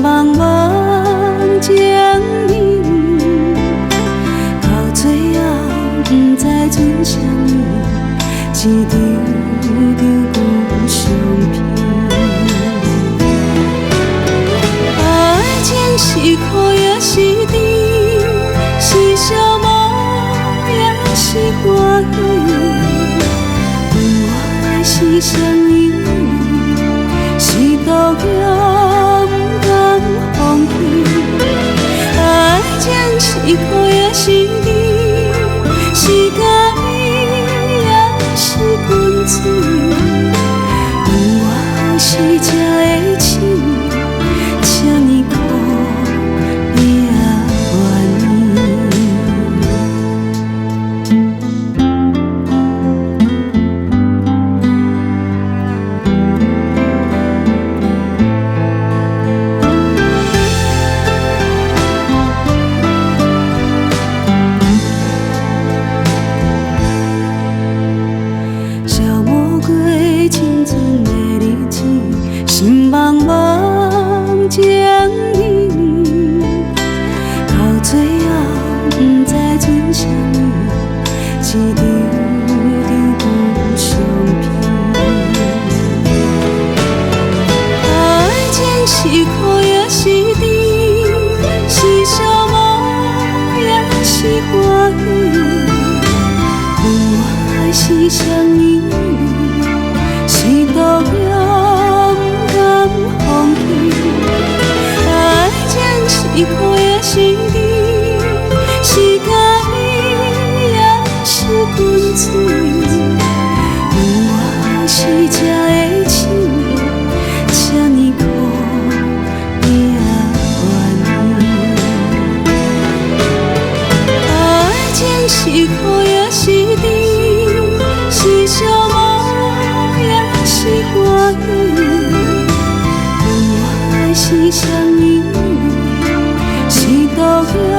茫茫情意，到最后不知剩啥物，一张张旧相片。爱情是苦也是甜，是寂寞也是欢喜。问我的是谁因为是独了不甘放弃。爱情是苦也是甜，是甘美也是滚水。问我是这的情，请你可你也愿意。消磨过青春的日子，心茫茫情意，到最后不知剩啥物，一张张旧相片。爱情是苦也是甜，是寂寞也是欢喜。问我是谁因为是独了不甘放弃。爱情是苦也是甜，是甘美也是滚水。问我是这的情，请你可你也愿意。爱情是苦也是甜，是寂寞也是欢喜。问我是谁因为是独了